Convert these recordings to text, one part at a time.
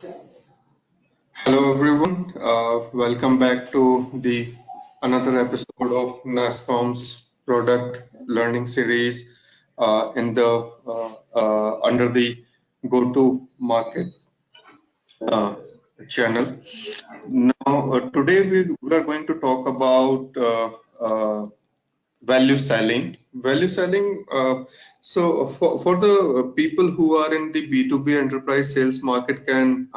Hello everyone, welcome back to the another episode of NASSCOM's product learning series in the under the go-to market uh, channel. Now today we are going to talk about value selling. Value selling. So for the people who are in the B2B enterprise sales market can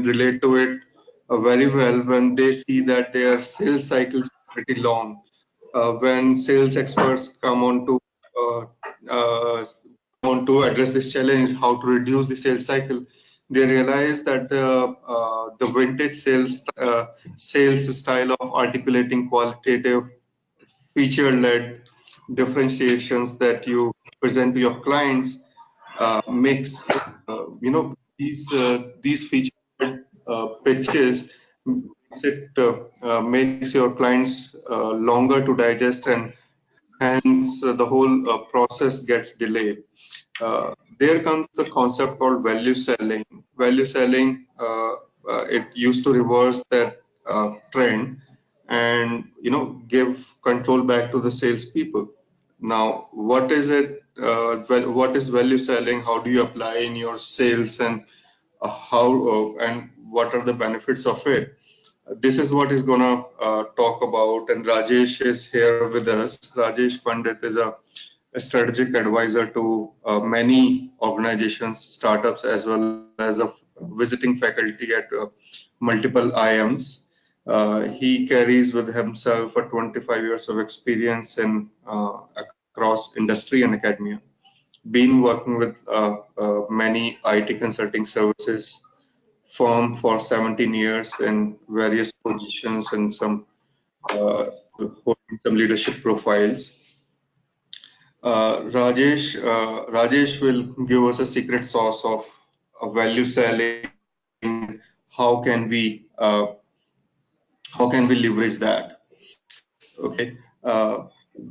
relate to it very well when they see that their sales cycles are pretty long. When sales experts uh, uh, come on to address this challenge, how to reduce the sales cycle, they realize that the vintage sales style of articulating qualitative feature-led differentiations that you present to your clients makes these feature pitches makes your clients longer to digest, and hence the whole process gets delayed. There comes the concept called value selling. Value selling, it used to reverse that trend and give control back to the salespeople. Now, what is it? What is value selling? How do you apply in your sales, and and what are the benefits of it? This is what he's gonna talk about, and Rajesh is here with us. Rajesh Pandit is a strategic advisor to many organizations, startups, as well as a visiting faculty at multiple IIMs. He carries with himself a 25 years of experience in across industry and academia. Been working with many IT consulting services firm for 17 years in various positions and holding some leadership profiles. Rajesh will give us a secret sauce of value selling, and how can we leverage that? Okay.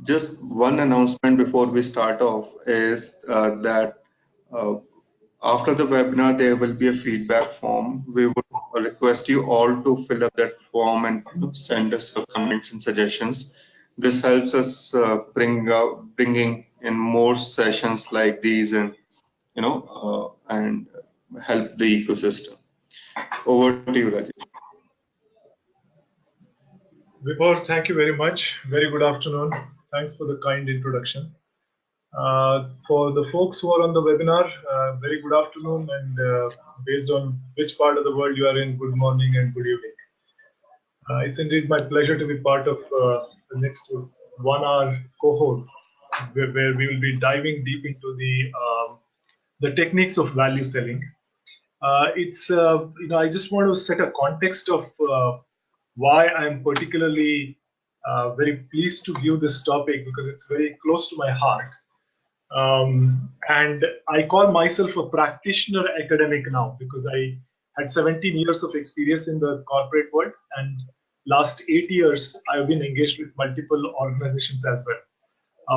Just one announcement before we start off is that uh, after the webinar, there will be a feedback form. We would request you all to fill up that form and send us your comments and suggestions. This helps us bringing in more sessions like these, and help the ecosystem. Over to you, Rajesh. Vibhor, thank you very much. Very good afternoon. Thanks for the kind introduction. For the folks who are on the webinar, very good afternoon, and based on which part of the world you are in, good morning and good evening. It's indeed my pleasure to be part of the next 1 hour cohort where we will be diving deep into the techniques of value selling. I just want to set a context of why I'm particularly very pleased to give this topic, because it's very close to my heart. And I call myself a practitioner academic now, because I had 17 years of experience in the corporate world, and last 8 years I've been engaged with multiple organizations as well.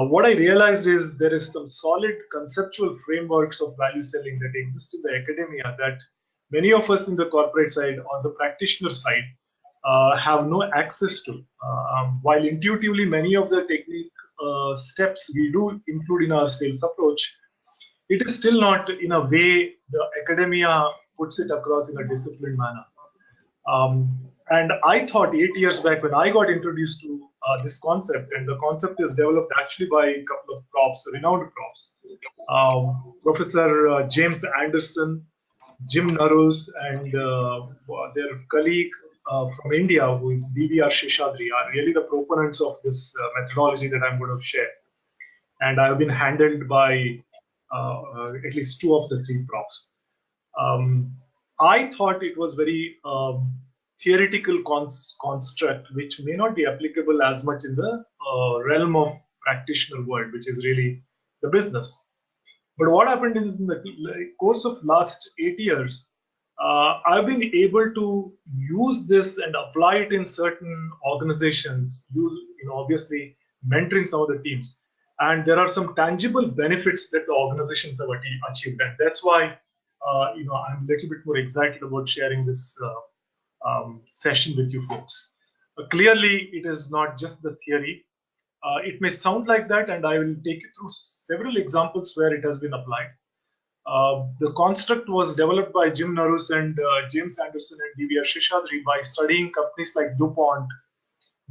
What I realized is there is some solid conceptual frameworks of value selling that exist in the academia that many of us in the corporate side or the practitioner side have no access to. While intuitively many of the technique steps we do include in our sales approach, it is still not in a way the academia puts it across in a disciplined manner. And I thought 8 years back when I got introduced to this concept, and the concept is developed actually by a couple of profs, renowned profs, Professor James Anderson, Jim Narus, and their colleague from India, who is DVR Sheshadri, are really the proponents of this methodology that I'm going to share. And I've been handled by at least two of the three profs. I thought it was very theoretical construct, which may not be applicable as much in the realm of practitioner world, which is really the business. But what happened is, in the course of last 8 years, I've been able to use this and apply it in certain organizations, obviously mentoring some of the teams. And there are some tangible benefits that the organizations have achieved. And that's why I'm a little bit more excited about sharing this session with you folks. Clearly, it is not just the theory. It may sound like that, and I will take you through several examples where it has been applied. The construct was developed by Jim Narus and James Anderson and DVR Shishadri by studying companies like DuPont,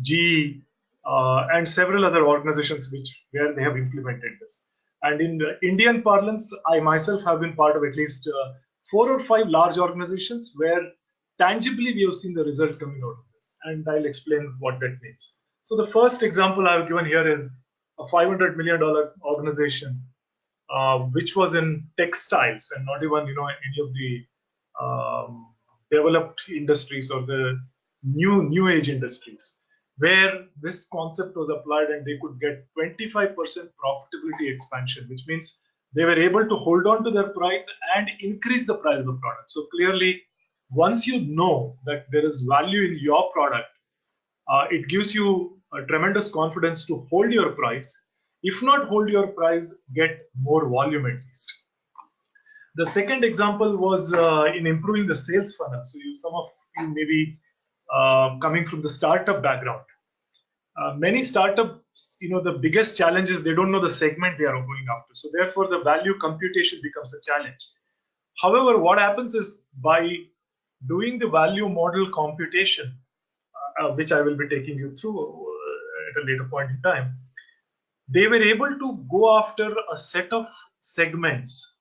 GE, and several other organizations where they have implemented this. And in the Indian parlance, I myself have been part of at least 4 or 5 large organizations where tangibly we have seen the result coming out of this. And I'll explain what that means. So the first example I've given here is a $500 million organization, which was in textiles and not even any of the developed industries or the new age industries, where this concept was applied and they could get 25% profitability expansion, which means they were able to hold on to their price and increase the price of the product. So clearly, once you know that there is value in your product, it gives you a tremendous confidence to hold your price. If not hold your price, get more volume at least. The second example was in improving the sales funnel. So some of you may be coming from the startup background. Many startups, the biggest challenge is they don't know the segment they are going after. So therefore, the value computation becomes a challenge. However, what happens is by doing the value model computation, which I will be taking you through at a later point in time, they were able to go after a set of segments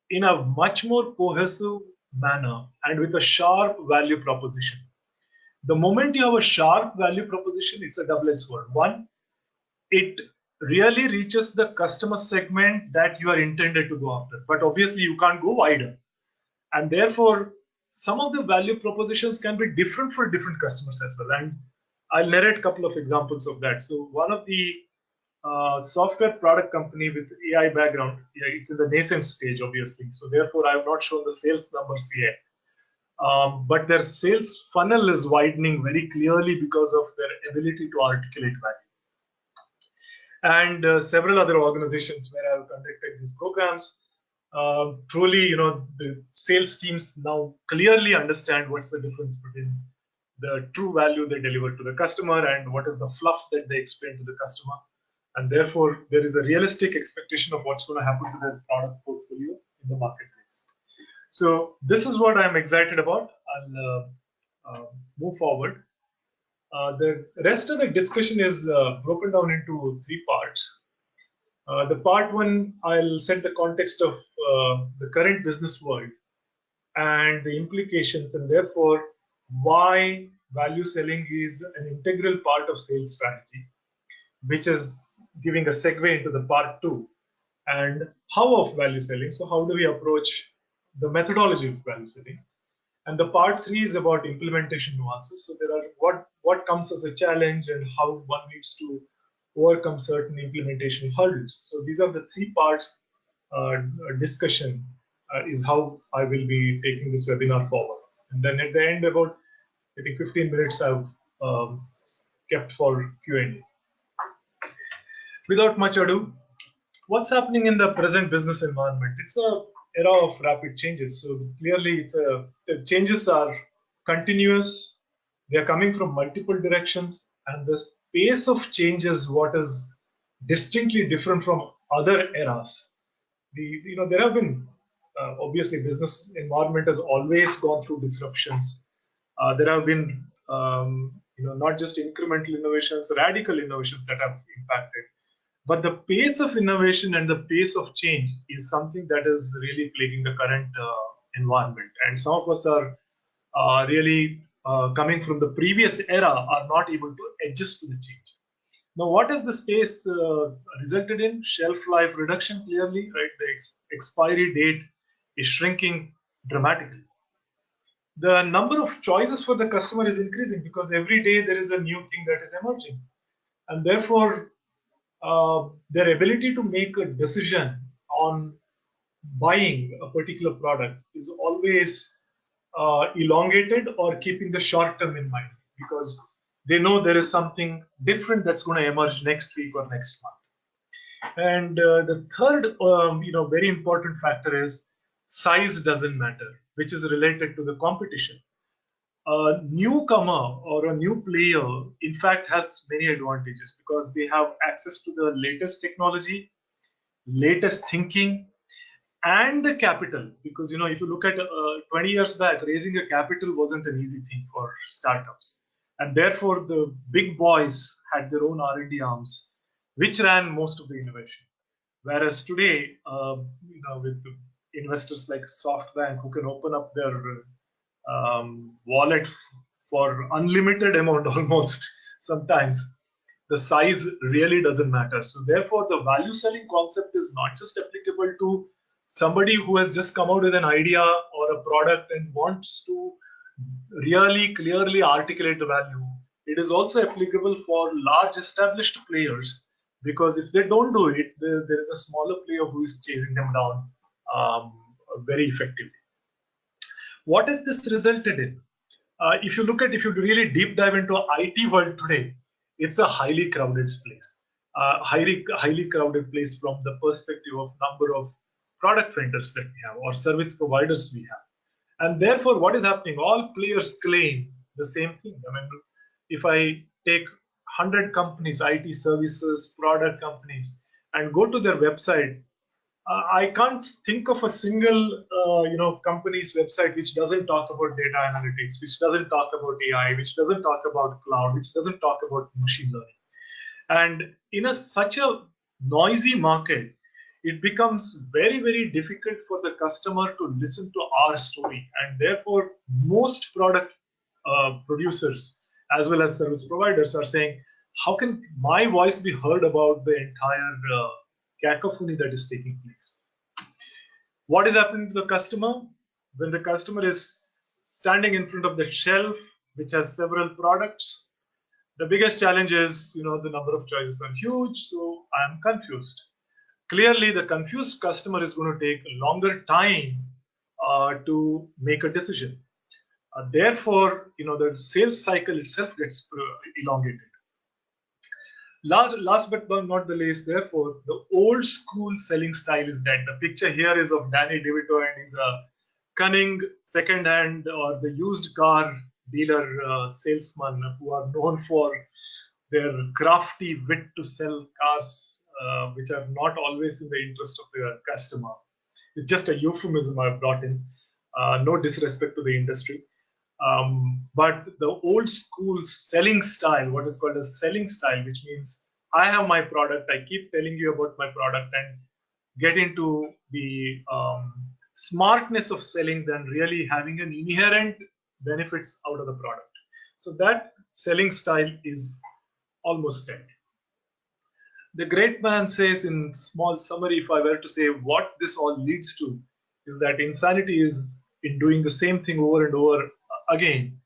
in a much more cohesive manner and with a sharp value proposition. The moment you have a sharp value proposition, it's a double-edged sword. One, it really reaches the customer segment that you are intended to go after, but obviously you can't go wider. And therefore, some of the value propositions can be different for different customers as well. And I'll narrate a couple of examples of that. So one of the software product company with AI background, it's in the nascent stage, obviously. So therefore, I have not shown the sales numbers yet. But their sales funnel is widening very clearly because of their ability to articulate value. And several other organizations where I have conducted these programs, truly, the sales teams now clearly understand what's the difference between the true value they deliver to the customer and what is the fluff that they explain to the customer. And therefore, there is a realistic expectation of what's going to happen to their product portfolio in the marketplace. So this is what I'm excited about. I'll move forward. The rest of the discussion is broken down into 3 parts. The part 1, I'll set the context of the current business world and the implications, and therefore why value selling is an integral part of sales strategy, which is giving a segue into the part 2 and how of value selling. So how do we approach the methodology of value selling? And the part 3 is about implementation nuances. So there are what comes as a challenge and how one needs to overcome certain implementation hurdles. So these are the 3 parts discussion is how I will be taking this webinar forward. And then at the end, about I think 15 minutes I've kept for Q&A. Without much ado, what's happening in the present business environment? It's a era of rapid changes. So clearly, the changes are continuous. They are coming from multiple directions, and the pace of change is what is distinctly different from other eras. There have been obviously business environment has always gone through disruptions. There have been not just incremental innovations, radical innovations that have impacted. But the pace of innovation and the pace of change is something that is really plaguing the current environment. And some of us are really coming from the previous era are not able to adjust to the change. Now, what has the space resulted in? Shelf life reduction, clearly, right? The expiry date is shrinking dramatically. The number of choices for the customer is increasing because every day there is a new thing that is emerging. And therefore, their ability to make a decision on buying a particular product is always elongated or keeping the short term in mind because they know there is something different that's going to emerge next week or next month. And the third, very important factor is size doesn't matter, which is related to the competition. A newcomer or a new player, in fact, has many advantages because they have access to the latest technology, latest thinking, and the capital. Because if you look at 20 years back, raising a capital wasn't an easy thing for startups, and therefore the big boys had their own R&D arms, which ran most of the innovation. Whereas today, with the investors like SoftBank who can open up their wallet for unlimited amount almost sometimes, the size really doesn't matter. So therefore, the value selling concept is not just applicable to somebody who has just come out with an idea or a product and wants to really clearly articulate the value. It is also applicable for large established players, because if they don't do it, there is a smaller player who is chasing them down very effectively. What has this resulted in? If you really deep dive into IT world today, it's a highly crowded place. Highly crowded place from the perspective of number of product vendors that we have or service providers we have. And therefore, what is happening? All players claim the same thing. I mean, if I take 100 companies, IT services, product companies, and go to their website, I can't think of a single company's website which doesn't talk about data analytics, which doesn't talk about AI, which doesn't talk about cloud, which doesn't talk about machine learning. And in such a noisy market, it becomes very, very difficult for the customer to listen to our story. And therefore, most product producers as well as service providers are saying, how can my voice be heard about the entire cacophony that is taking place? What is happening to the customer? When the customer is standing in front of the shelf, which has several products, the biggest challenge is, the number of choices are huge, so I'm confused. Clearly, the confused customer is going to take a longer time to make a decision. Therefore, the sales cycle itself gets elongated. Last but not the least, therefore, the old school selling style is dead. The picture here is of Danny DeVito, and he's a cunning second-hand or the used car dealer salesman who are known for their crafty wit to sell cars, which are not always in the interest of the customer. It's just a euphemism I've brought in. No disrespect to the industry. But the old school selling style, what is called a selling style, which means I have my product, I keep telling you about my product and get into the smartness of selling than really having an inherent benefits out of the product. So that selling style is almost dead. The great man says in small summary, if I were to say what this all leads to, is that insanity is in doing the same thing over and over again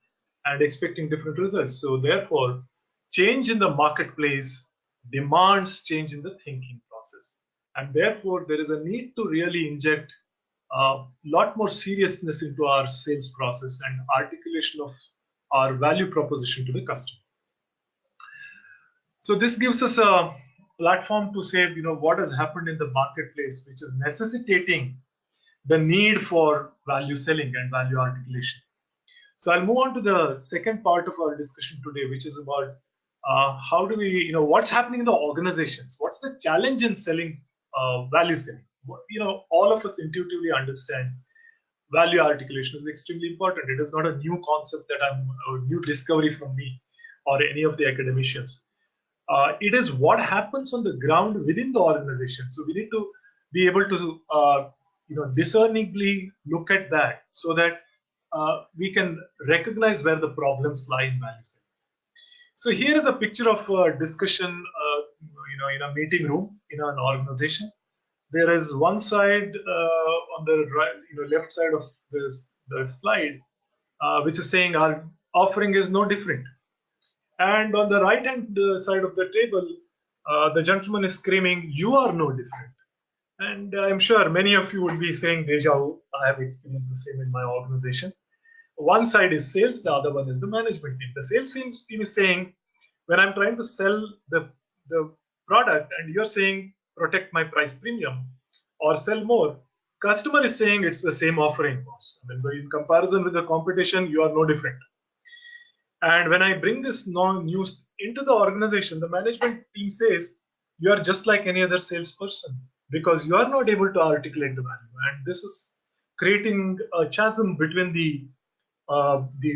and expecting different results. So therefore, change in the marketplace demands change in the thinking process. And therefore, there is a need to really inject a lot more seriousness into our sales process and articulation of our value proposition to the customer. So this gives us a platform to say, what has happened in the marketplace, which is necessitating the need for value selling and value articulation. So I'll move on to the second part of our discussion today, which is about how do we, what's happening in the organizations? What's the challenge in selling value selling? All of us intuitively understand value articulation is extremely important. It is not a new concept that a new discovery from me or any of the academicians. It is what happens on the ground within the organization. So we need to be able to, discerningly look at that so that we can recognize where the problems lie in value selling. So here is a picture of a discussion, in a meeting room in an organization. There is one side on the right, left side of the slide, which is saying our offering is no different. And on the right hand side of the table, the gentleman is screaming, "You are no different." And I'm sure many of you would be saying, "Deja vu, I have experienced the same in my organization." One side is sales, the other one is the management team. The sales team is saying, when I'm trying to sell the product and you're saying protect my price premium or sell more, Customer is saying it's the same offering, boss. I mean, in comparison with the competition, you are no different. And when I bring this news into the organization, the management team says you are just like any other salesperson because you are not able to articulate the value, and this is creating a chasm between the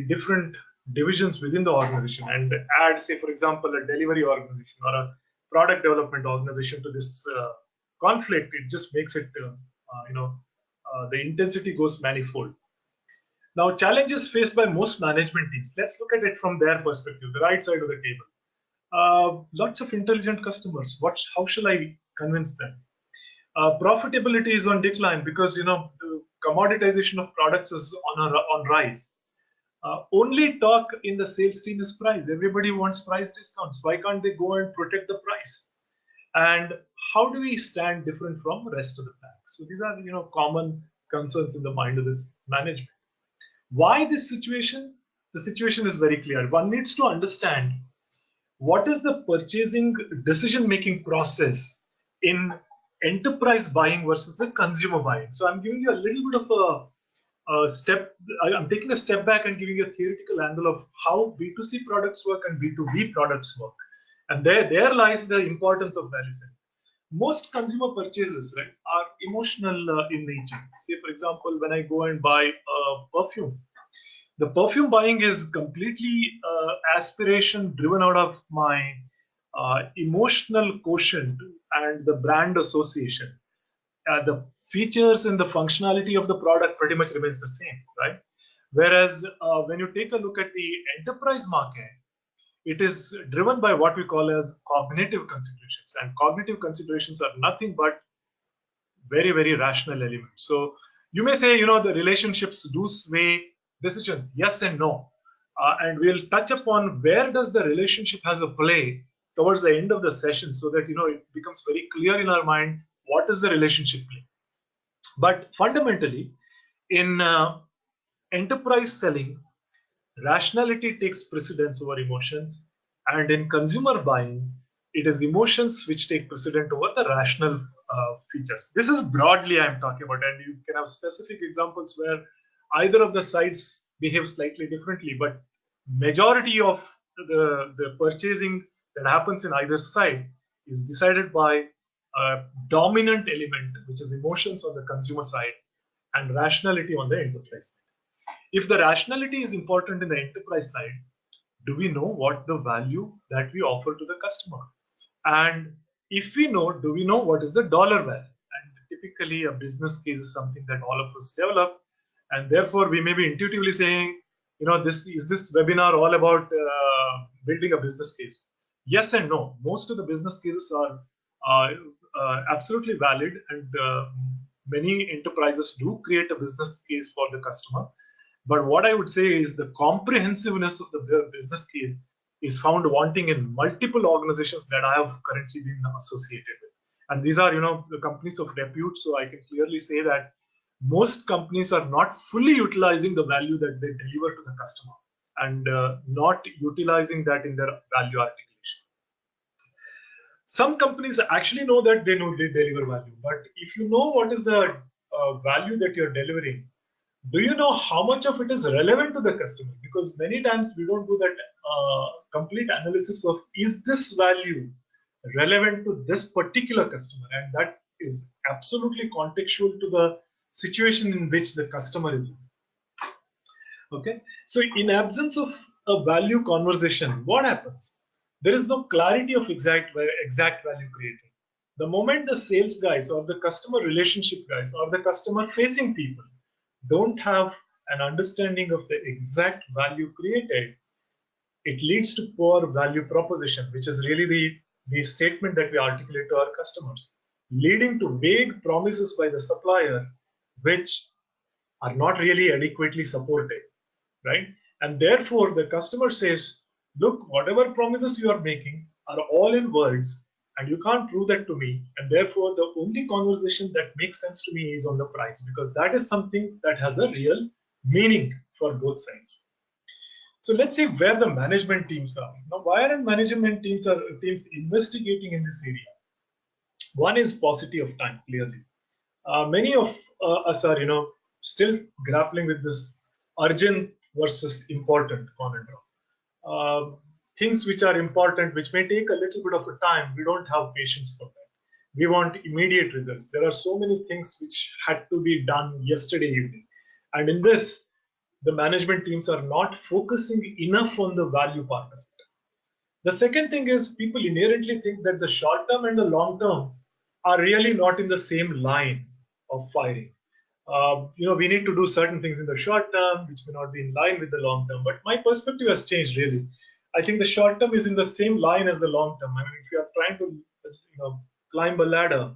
different divisions within the organization. And add, say, for example, a delivery organization or a product development organization to this conflict, it just makes it, the intensity goes manifold. Now, challenges faced by most management teams. Let's look at it from their perspective, the right side of the table. Lots of intelligent customers. How shall I convince them? Profitability is on decline because the commoditization of products is on rise. Only talk in the sales team is price. Everybody wants price discounts. Why can't they go and protect the price? And how do we stand different from the rest of the pack? So these are common concerns in the mind of this management. Why this situation? The situation is very clear. One needs to understand what is the purchasing decision-making process in enterprise buying versus the consumer buying. So I'm giving you a little bit of a step. I'm taking a step back and giving you a theoretical angle of how B2C products work and B2B products work. And there lies the importance of value selling. Most consumer purchases, right, are emotional in nature. Say, for example, when I go and buy a perfume, the perfume buying is completely aspiration driven out of my emotional quotient and the brand association. The features and the functionality of the product pretty much remains the same, right? Whereas when you take a look at the enterprise market, it is driven by what we call as cognitive considerations, and cognitive considerations are nothing but very, very rational elements. So you may say, the relationships do sway decisions, yes and no, and we'll touch upon where does the relationship has a play towards the end of the session, so that it becomes very clear in our mind what is the relationship play. But fundamentally, in enterprise selling, rationality takes precedence over emotions, and in consumer buying, it is emotions which take precedent over the rational features. This is broadly I'm talking about, and you can have specific examples where either of the sides behave slightly differently, but majority of the purchasing that happens in either side is decided by a dominant element, which is emotions on the consumer side and rationality on the enterprise side. If the rationality is important in the enterprise side, do we know what the value that we offer to the customer? And if we know, do we know what is the dollar value? And typically a business case is something that all of us develop. And therefore we may be intuitively saying, this webinar all about building a business case? Yes and no. Most of the business cases are absolutely valid, and many enterprises do create a business case for the customer. But what I would say is the comprehensiveness of the business case is found wanting in multiple organizations that I have currently been associated with. And these are, the companies of repute. So I can clearly say that most companies are not fully utilizing the value that they deliver to the customer, and not utilizing that in their value articulation. Some companies actually know that they deliver value, but if you know what is the value that you're delivering, do you know how much of it is relevant to the customer? Because many times we don't do that complete analysis of, is this value relevant to this particular customer? And that is absolutely contextual to the situation in which the customer is in. Okay, so in absence of a value conversation, what happens? There is no clarity of exact value created. The moment the sales guys or the customer relationship guys or the customer facing people don't have an understanding of the exact value created, it leads to poor value proposition, which is really the statement that we articulate to our customers, leading to vague promises by the supplier, which are not really adequately supported, right? And therefore, the customer says, look, whatever promises you are making are all in words, and you can't prove that to me. And therefore, the only conversation that makes sense to me is on the price, because that is something that has a real meaning for both sides. So let's see where the management teams are. Now, why aren't management teams investigating in this area? One is paucity of time, clearly. Many of us are, still grappling with this urgent versus important conundrum. Things which are important, which may take a little bit of a time, we don't have patience for that. We want immediate results. There are so many things which had to be done yesterday evening. And in this, the management teams are not focusing enough on the value part of it. The second thing is people inherently think that the short term and the long term are really not in the same line of firing. We need to do certain things in the short term, which may not be in line with the long term. But my perspective has changed really. I think the short term is in the same line as the long term. I mean, if you are trying to, climb a ladder,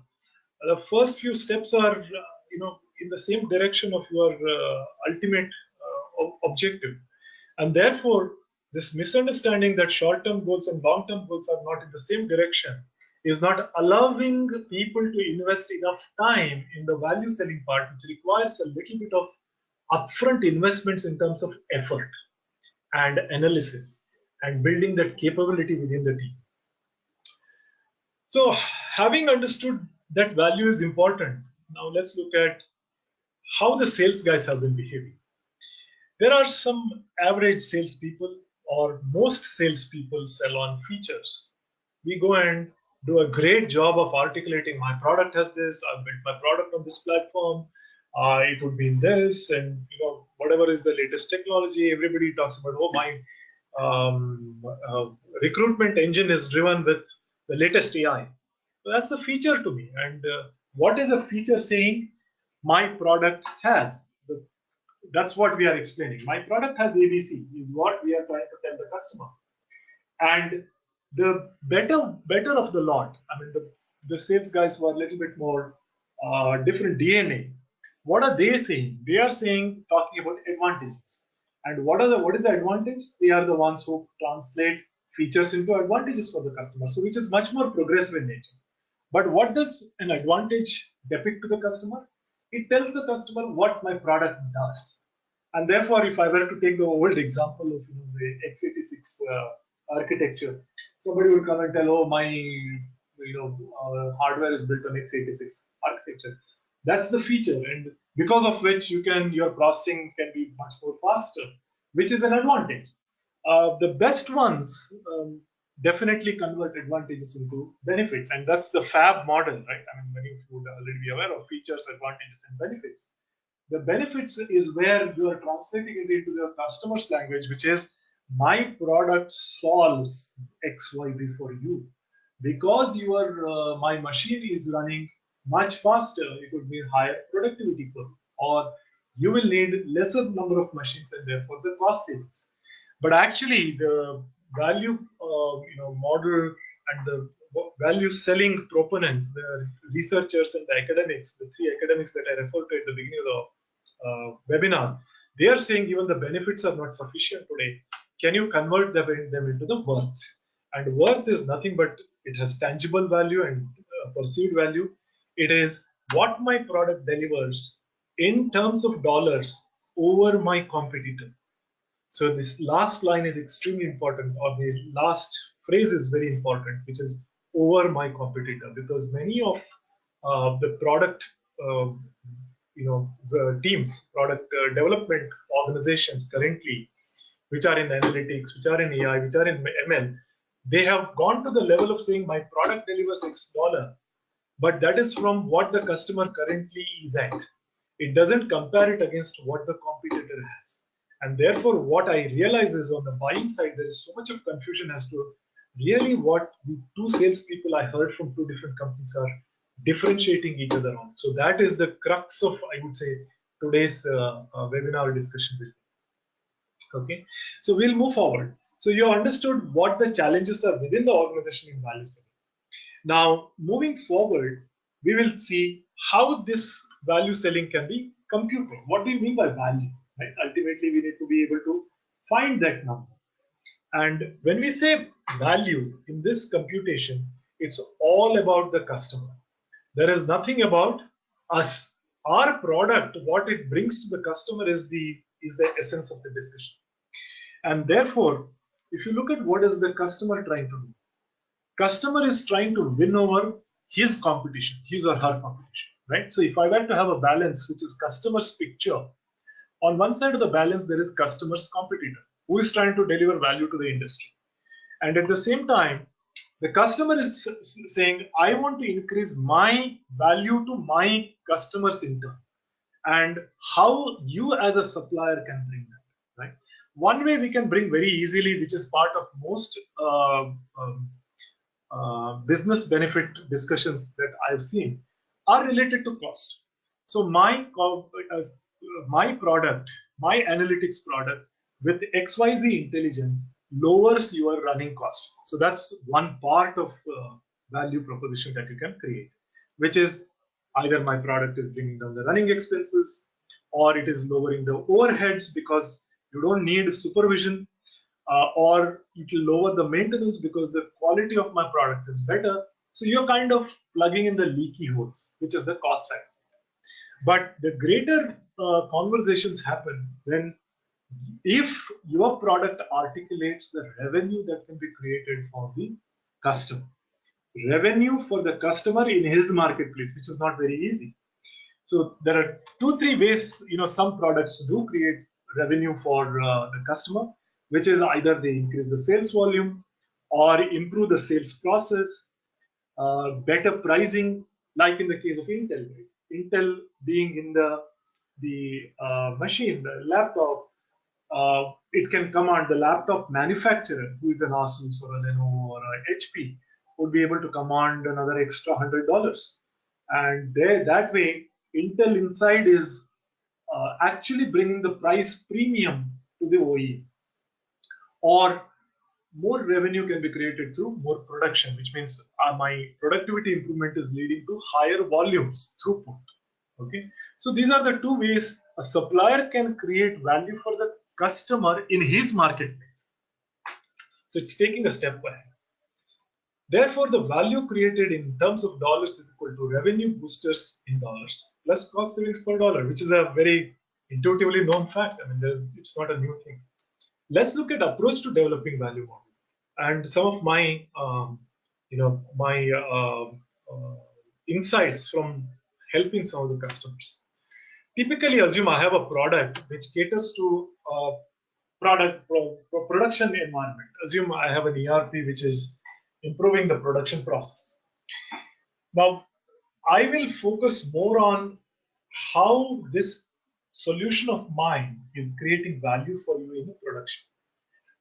the first few steps are, in the same direction of your ultimate objective. And therefore, this misunderstanding that short-term goals and long-term goals are not in the same direction is not allowing people to invest enough time in the value selling part, which requires a little bit of upfront investments in terms of effort and analysis and building that capability within the team. So having understood that value is important, now let's look at how the sales guys have been behaving. There are some average salespeople, or most salespeople sell on features. We go and do a great job of articulating my product has this, I've built my product on this platform, it would be in this, and whatever is the latest technology, everybody talks about, oh, my recruitment engine is driven with the latest AI. So that's a feature to me. And what is a feature saying? My product has. That's what we are explaining. My product has ABC is what we are trying to tell the customer. And the better of the lot, I mean, the sales guys were a little bit more different DNA. What are they saying? They are saying, talking about advantages. And what is the advantage? They are the ones who translate features into advantages for the customer. So which is much more progressive in nature. But what does an advantage depict to the customer? It tells the customer what my product does. And therefore, if I were to take the old example of the x86 architecture, somebody would come and tell, oh, my hardware is built on x86 architecture. That's the feature, and because of which your processing can be much more faster, which is an advantage. The best ones definitely convert advantages into benefits, and that's the FAB model, right? I mean, many of you would already be aware of features, advantages, and benefits. The benefits is where you are translating it into the customer's language, which is my product solves XYZ for you. Because my machine is running much faster, it would mean higher productivity for you, or you will need lesser number of machines and therefore the cost savings. But actually, the value model and the value selling proponents, the researchers and the academics, the three academics that I referred to at the beginning of the webinar, they are saying even the benefits are not sufficient today. Can you convert them into the worth? And worth is nothing but it has tangible value and perceived value. It is what my product delivers in terms of dollars over my competitor. So this last line is extremely important, or the last phrase is very important, which is over my competitor, because many of the product the teams, product development organizations currently, which are in analytics, which are in AI, which are in ML, they have gone to the level of saying my product delivers X dollar, but that is from what the customer currently is at. It doesn't compare it against what the competitor has. And therefore, what I realize is on the buying side, there is so much of confusion as to really what the two salespeople I heard from two different companies are differentiating each other on. So that is the crux of, I would say, today's webinar discussion with you. Okay, so we'll move forward. So you understood what the challenges are within the organization in value selling. Now, moving forward, we will see how this value selling can be computed. What do you mean by value? Right? Ultimately, we need to be able to find that number. And when we say value in this computation, it's all about the customer. There is nothing about us. Our product, what it brings to the customer is the essence of the decision. And therefore, if you look at what is the customer trying to do, customer is trying to win over his competition, his or her competition. right? So if I were to have a balance, which is customer's picture, on one side of the balance, there is customer's competitor who is trying to deliver value to the industry. And at the same time, the customer is saying, I want to increase my value to my customers in turn. And how you as a supplier can bring that, right? One way we can bring very easily, which is part of most business benefit discussions that I've seen, are related to cost. So my product, my analytics product with XYZ intelligence lowers your running costs. So that's one part of value proposition that you can create, which is either my product is bringing down the running expenses, or it is lowering the overheads because you don't need supervision, or it will lower the maintenance because the quality of my product is better. So you're kind of plugging in the leaky holes, which is the cost side. But the greater conversations happen when, if your product articulates the revenue that can be created for the customer, revenue for the customer in his marketplace, which is not very easy. So there are 2-3 ways, some products do create revenue for the customer, which is either they increase the sales volume or improve the sales process, better pricing, like in the case of Intel. Right? Intel being in the machine, the laptop, it can command the laptop manufacturer, who is an Asus or a Lenovo or a HP, would be able to command another extra $100, and that way Intel Inside is actually bringing the price premium to the OEM, or more revenue can be created through more production, which means my productivity improvement is leading to higher volumes throughput. Okay, so these are the 2 ways a supplier can create value for the customer in his marketplace. So it's taking a step back. Therefore, the value created in terms of dollars is equal to revenue boosters in dollars plus cost savings per dollar, which is a very intuitively known fact. I mean, it's not a new thing. Let's look at approach to developing value model and some of my, insights from helping some of the customers. Typically, assume I have a product which caters to production environment. Assume I have an ERP which is improving the production process. Now, I will focus more on how this solution of mine is creating value for you in the production.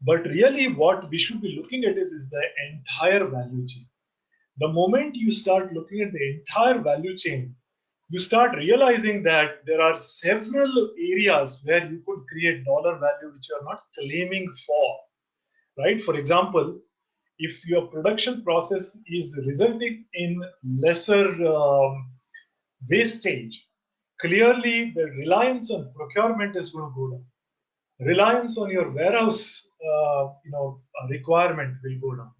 But really, what we should be looking at is the entire value chain. The moment you start looking at the entire value chain, you start realizing that there are several areas where you could create dollar value which you are not claiming for, right? For example, if your production process is resulting in lesser wastage, clearly the reliance on procurement is going to go down. Reliance on your warehouse requirement will go down.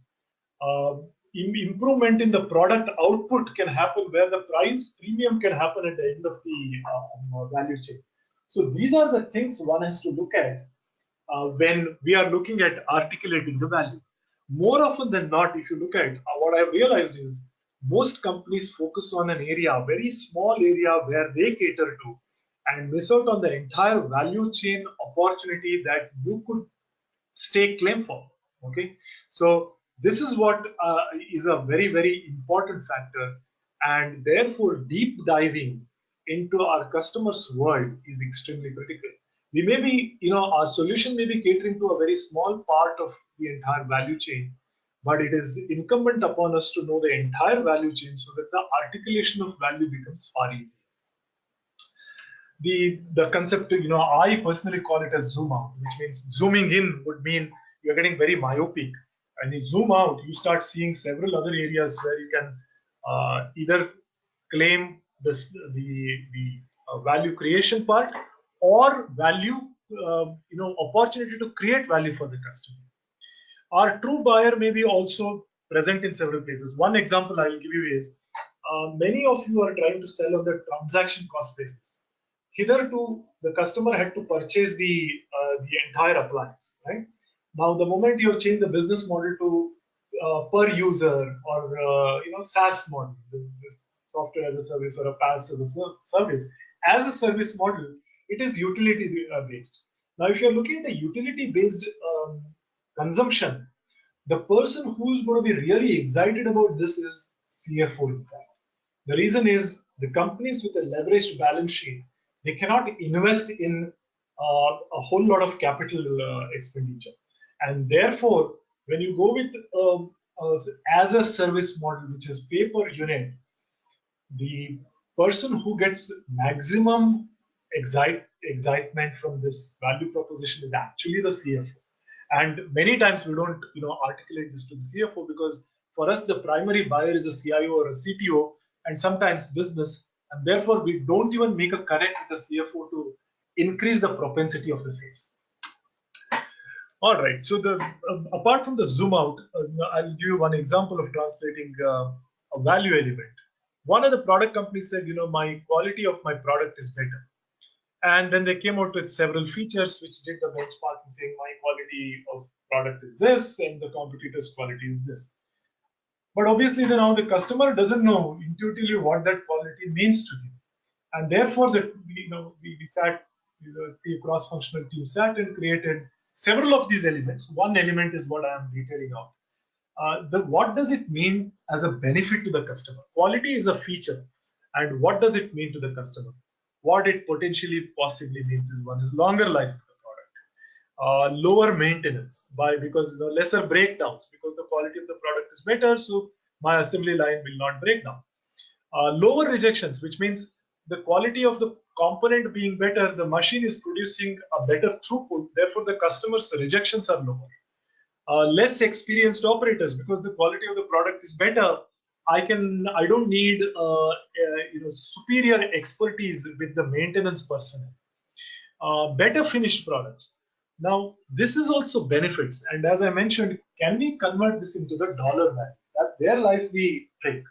Improvement in the product output can happen where the price premium can happen at the end of the value chain. So these are the things one has to look at when we are looking at articulating the value. More often than not, if you look at what I've realized is most companies focus on an area, a very small area where they cater to, and miss out on the entire value chain opportunity that you could stake claim for. Okay, so this is what is a very, very important factor, and therefore deep diving into our customers' world is extremely critical. We may be, our solution may be catering to a very small part of the entire value chain, but it is incumbent upon us to know the entire value chain so that the articulation of value becomes far easier. The concept, I personally call it as zoom out, which means zooming in would mean you're getting very myopic, and you zoom out, you start seeing several other areas where you can either claim the value creation part, or value opportunity to create value for the customer. Our true buyer may be also present in several places. One example I will give you is many of you are trying to sell on the transaction cost basis. Hitherto, the customer had to purchase the entire appliance, right? Now, the moment you change the business model to per user or SaaS model, this software as a service or a PaaS as a service. As a service model, it is utility based. Now, if you're looking at a utility based consumption, the person who's going to be really excited about this is CFO, in fact. The reason is the companies with a leveraged balance sheet, they cannot invest in a whole lot of capital expenditure. And therefore, when you go with as a service model, which is pay per unit, the person who gets maximum excitement from this value proposition is actually the CFO. And many times we don't, articulate this to the CFO, because for us the primary buyer is a CIO or a CTO, and sometimes business, and therefore we don't even make a connect with the CFO to increase the propensity of the sales. All right. So apart from the zoom out, I'll give you one example of translating a value element. One of the product companies said, my quality of my product is better. And then they came out with several features which did the benchmarking, saying my quality of product is this and the competitor's quality is this. But obviously now the customer doesn't know intuitively what that quality means to him. And therefore we sat, the cross-functional team sat and created several of these elements. One element is what I am detailing out. What does it mean as a benefit to the customer? Quality is a feature. And what does it mean to the customer? What it potentially possibly means is, one is longer life of the product, lower maintenance because lesser breakdowns, because the quality of the product is better, so my assembly line will not break down. Lower rejections, which means the quality of the component being better, the machine is producing a better throughput, therefore the customer's rejections are lower. Less experienced operators, because the quality of the product is better, I don't need superior expertise with the maintenance personnel. Better finished products. Now, this is also benefits, and as I mentioned, can we convert this into the dollar value? There lies the trick.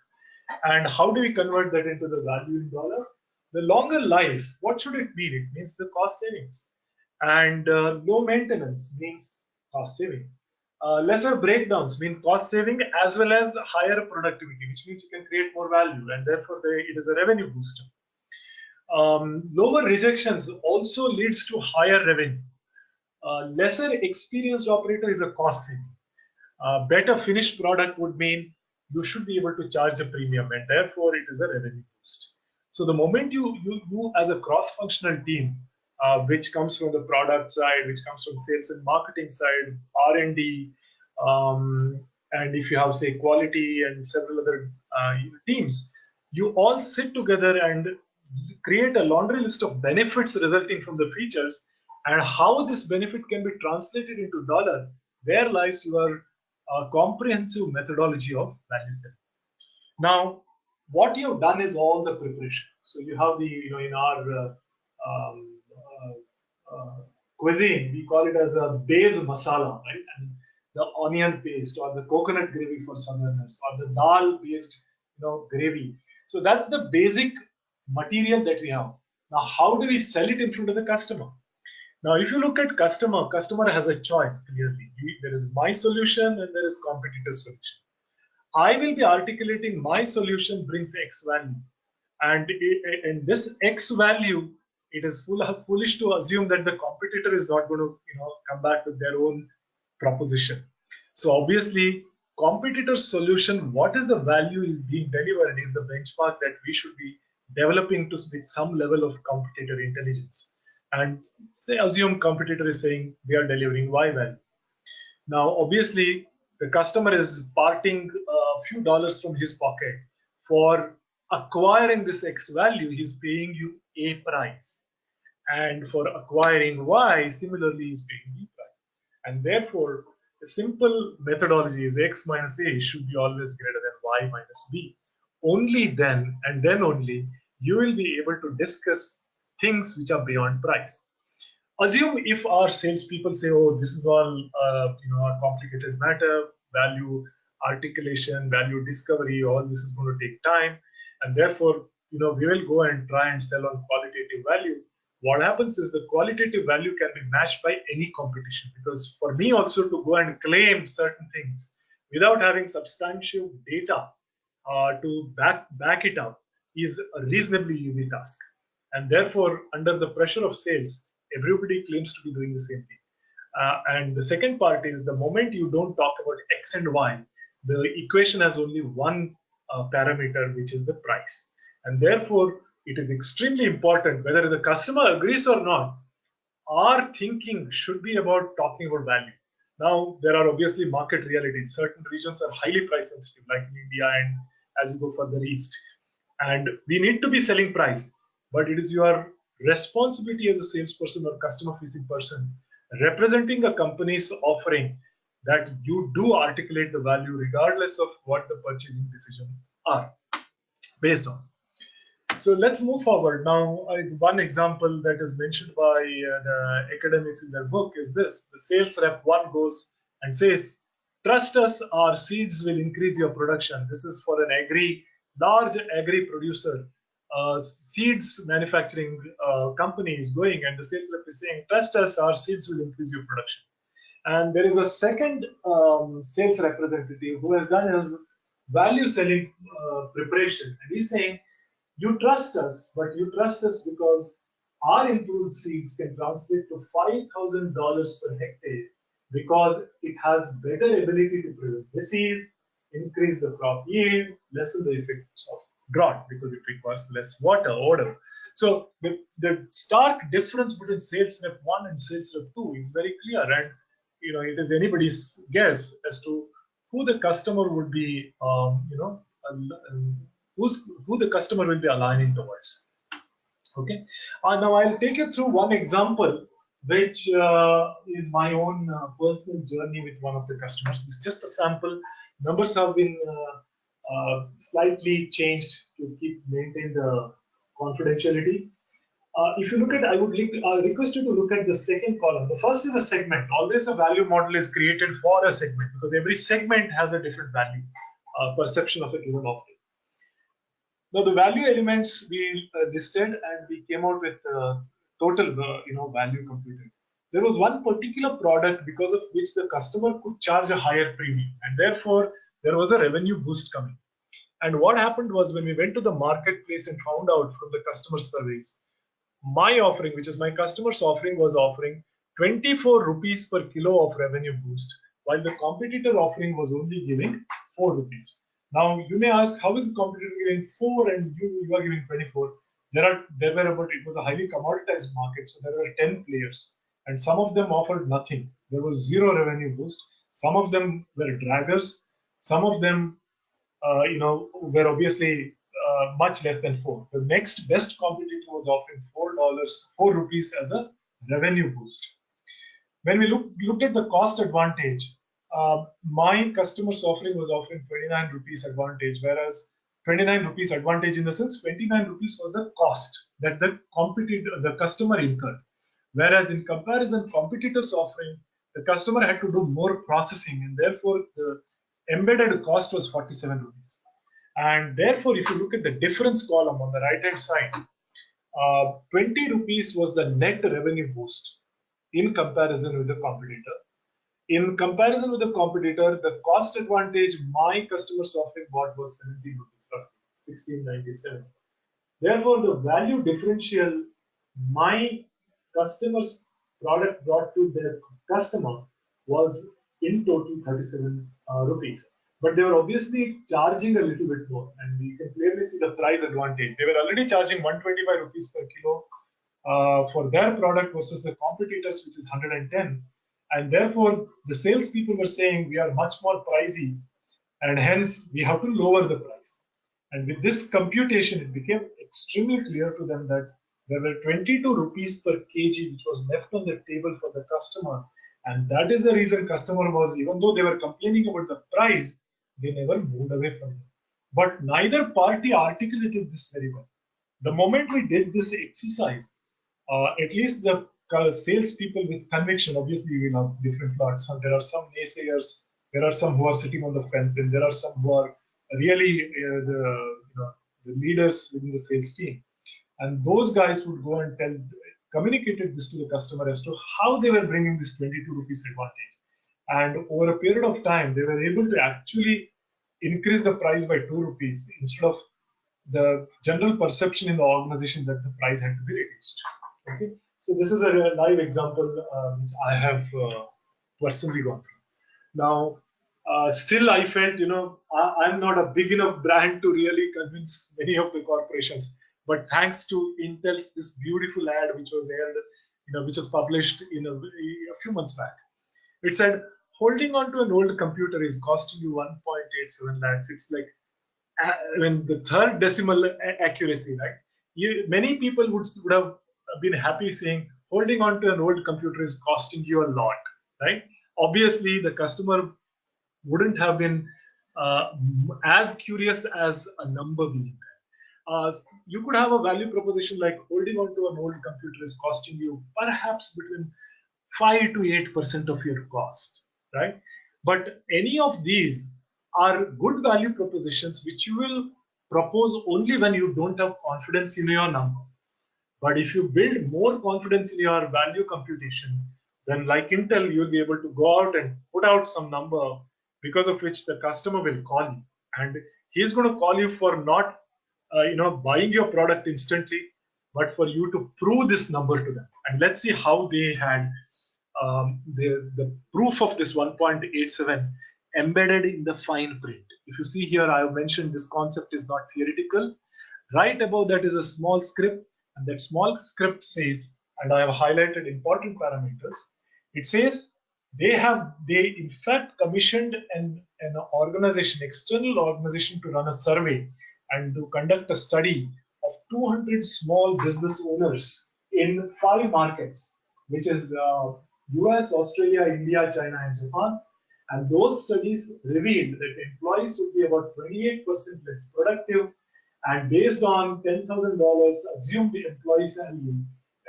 And how do we convert that into the value in dollar? The longer life, what should it mean? It means the cost savings. And low maintenance means cost saving. Lesser breakdowns mean cost saving as well as higher productivity, which means you can create more value, and therefore it is a revenue booster. Lower rejections also leads to higher revenue. Lesser experienced operator is a cost saving. Better finished product would mean you should be able to charge a premium, and therefore it is a revenue boost. So the moment you as a cross-functional team, which comes from the product side, which comes from sales and marketing side, R&D, and if you have, say, quality and several other teams, you all sit together and create a laundry list of benefits resulting from the features, and how this benefit can be translated into dollar. There lies your comprehensive methodology of value selling. Now, what you have done is all the preparation. So you have the, in our cuisine, we call it as a base masala, right? And the onion paste or the coconut gravy for southerners, or the dal based, gravy. So that's the basic material that we have. Now, how do we sell it in front of the customer? Now, if you look at customer has a choice clearly. There is my solution and there is competitor solution. I will be articulating my solution brings X value, and this X value, it is foolish to assume that the competitor is not going to come back with their own proposition. So obviously, competitor solution, what is the value is being delivered, is the benchmark that we should be developing to with some level of competitor intelligence. And say, assume competitor is saying they are delivering Y value. Now, obviously, the customer is parting a few dollars from his pocket for acquiring this X value. He's paying you A price, and for acquiring Y, similarly, he's paying B price. And therefore, the simple methodology is X minus A should be always greater than Y minus B. Only then, and then only, you will be able to discuss things which are beyond price. Assume if our salespeople say, "Oh, this is all a complicated matter, value articulation, value discovery, all this is going to take time, and therefore, we will go and try and sell on qualitative value." What happens is the qualitative value can be matched by any competition, because for me also to go and claim certain things without having substantial data to back it up, is a reasonably easy task. And therefore, under the pressure of sales, everybody claims to be doing the same thing. And the second part is the moment you don't talk about X and Y, the equation has only one parameter, which is the price. And therefore, it is extremely important whether the customer agrees or not. Our thinking should be about talking about value. Now, there are obviously market realities. Certain regions are highly price sensitive, like in India and as you go further east. And we need to be selling price, but it is your responsibility as a salesperson or customer facing person representing a company's offering that you do articulate the value regardless of what the purchasing decisions are based on. So let's move forward. Now, one example that is mentioned by the academics in their book is this. The sales rep one goes and says, trust us, our seeds will increase your production. This is for an large agri producer. Seeds manufacturing company is going, and the sales rep is saying, trust us, our seeds will increase your production. And there is a second sales representative who has done his value selling preparation, and he's saying, you trust us, but you trust us because our improved seeds can translate to $5,000 per hectare because it has better ability to prevent disease, increase the crop yield, lessen the effects of drought because it requires less water, odor. So the stark difference between sales rep 1 and sales rep 2 is very clear, and it is anybody's guess as to who the customer would be, who the customer will be aligning towards. Okay. Now I'll take you through one example, which is my own personal journey with one of the customers. This is just a sample. Numbers have been slightly changed to maintain the confidentiality. If you look at, I would request you to look at the second column. The first is a segment. Always a value model is created for a segment because every segment has a different value perception of a given offering. Now the value elements we listed, and we came out with total value computed. There was one particular product because of which the customer could charge a higher premium, and therefore there was a revenue boost coming. And what happened was when we went to the marketplace and found out from the customer surveys, my offering, which is my customer's offering, was offering 24 rupees per kilo of revenue boost, while the competitor offering was only giving 4 rupees. Now you may ask, how is the competitor giving 4 and you are giving 24? It was a highly commoditized market, so there were 10 players, and some of them offered nothing. There was zero revenue boost. Some of them were draggers. Some of them, were obviously much less than 4. The next best competitor was offering $4 rupees as a revenue boost. When we looked at the cost advantage, my customer's offering was offering 29 rupees advantage, whereas 29 rupees advantage in the sense 29 rupees was the cost that the customer incurred. Whereas in comparison, competitors offering, the customer had to do more processing, and therefore the embedded cost was 47 rupees. And therefore, if you look at the difference column on the right hand side, 20 rupees was the net revenue boost in comparison with the competitor. In comparison with the competitor, the cost advantage my customer's offering bought was 17 rupees, roughly 16.97. Therefore, the value differential my customer's product brought to their customer was in total 37 rupees. But they were obviously charging a little bit more, and you can clearly see the price advantage. They were already charging 125 rupees per kilo for their product versus the competitors, which is 110. And therefore, the salespeople were saying we are much more pricey, and hence we have to lower the price. And with this computation, it became extremely clear to them that there were 22 rupees per kg which was left on the table for the customer. And that is the reason customer was, even though they were complaining about the price, they never moved away from it. But neither party articulated this very well. The moment we did this exercise, at least the salespeople with conviction, obviously we have different lots. There are some naysayers, there are some who are sitting on the fence, and there are some who are really the leaders within the sales team. And those guys would go and communicated this to the customer as to how they were bringing this 22 rupees advantage. And over a period of time, they were able to actually increase the price by 2 rupees instead of the general perception in the organization that the price had to be reduced. Okay, so this is a live example which I have personally gone through. Now, still I felt, I'm not a big enough brand to really convince many of the corporations. But thanks to Intel's this beautiful ad which was aired, which was published in a few months back, it said holding on to an old computer is costing you 1.87 lakhs. It's like when the third decimal accuracy, right? Many people would have been happy saying holding on to an old computer is costing you a lot, right? Obviously, the customer wouldn't have been as curious as a number being there. You could have a value proposition like holding on to an old computer is costing you perhaps between 5 to 8% of your cost, right? But any of these are good value propositions which you will propose only when you don't have confidence in your number. But if you build more confidence in your value computation, then like Intel, you'll be able to go out and put out some number because of which the customer will call you. And he's going to call you for not, buying your product instantly, but for you to prove this number to them. And let's see how they had the proof of this 1.87 embedded in the fine print. If you see here, I have mentioned this concept is not theoretical. Right above that is a small script, and that small script says, and I have highlighted important parameters. It says they in fact commissioned an organization, external organization, to run a survey and to conduct a study of 200 small business owners in 5 markets, which is US, Australia, India, China, and Japan. And those studies revealed that employees would be about 28% less productive, and based on $10,000 assumed employee salary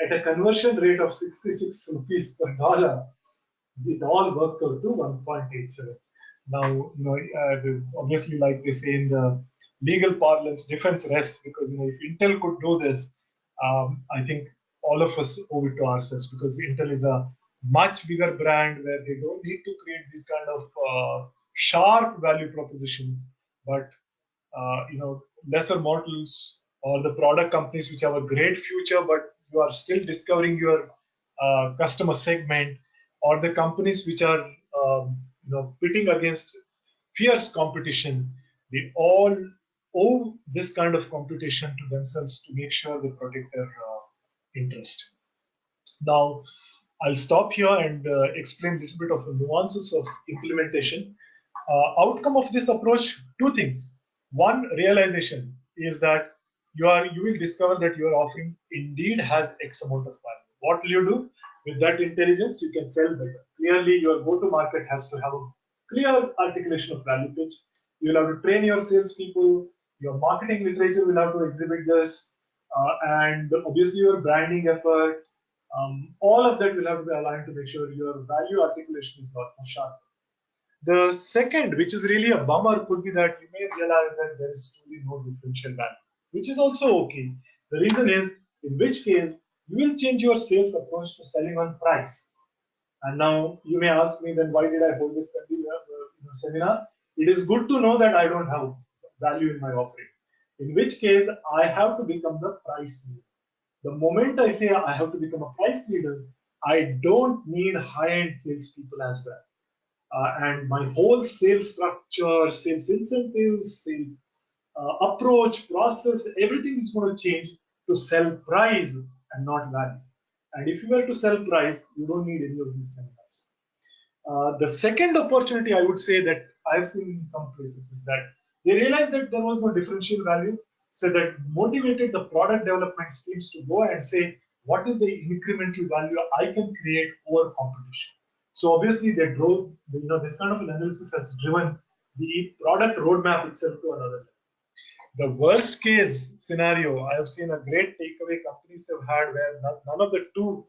at a conversion rate of 66 rupees per dollar, it all works out to 1.87. Now, obviously, like they say in the legal parlance, defense rests, because if Intel could do this, I think all of us owe it to ourselves, because Intel is a much bigger brand where they don't need to create these kind of sharp value propositions, but lesser mortals or the product companies which have a great future, but you are still discovering your customer segment, or the companies which are pitting against fierce competition. They all owe this kind of competition to themselves to make sure they protect their interest. Now, I'll stop here and explain a little bit of the nuances of implementation. Outcome of this approach, 2 things. One, realization is that you will discover that your offering indeed has X amount of value. What will you do? With that intelligence, you can sell better. Clearly, your go-to-market has to have a clear articulation of value pitch. You'll have to train your salespeople. Your marketing literature will have to exhibit this, and obviously your branding effort. All of that will have to be aligned to make sure your value articulation is not more sharp. The second, which is really a bummer, could be that you may realize that there is truly no differential value, which is also okay. The reason is, in which case, you will change your sales approach to selling on price. And now you may ask me, then why did I hold this seminar? It is good to know that I don't have value in my offering. In which case, I have to become the price leader. The moment I say I have to become a price leader, I don't need high-end salespeople as well. And my whole sales structure, sales incentives, sales approach, process, everything is going to change to sell price and not value. And if you were to sell price, you don't need any of these seminars. The second opportunity I would say that I've seen in some places is that they realized that there was no differential value, so that motivated the product development teams to go and say, what is the incremental value I can create over competition? So obviously they drove, this kind of an analysis has driven the product roadmap itself to another level. The worst case scenario I have seen a great takeaway companies have had where none of the 2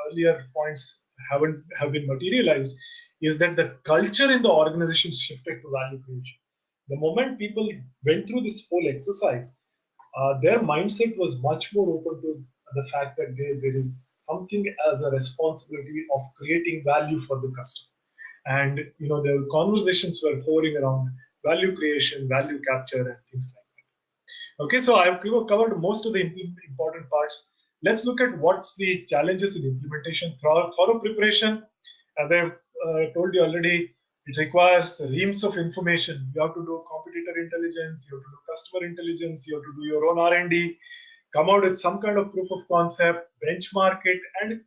earlier points have been materialized is that the culture in the organization shifted to value creation. The moment people went through this whole exercise, their mindset was much more open to the fact that there is something as a responsibility of creating value for the customer. And the conversations were pouring around value creation, value capture, and things like that. Okay, so I've covered most of the important parts. Let's look at what's the challenges in implementation. Thorough preparation, as I've told you already, it requires reams of information. You have to do competitor intelligence, you have to do customer intelligence, you have to do your own R&D, come out with some kind of proof of concept, benchmark it, and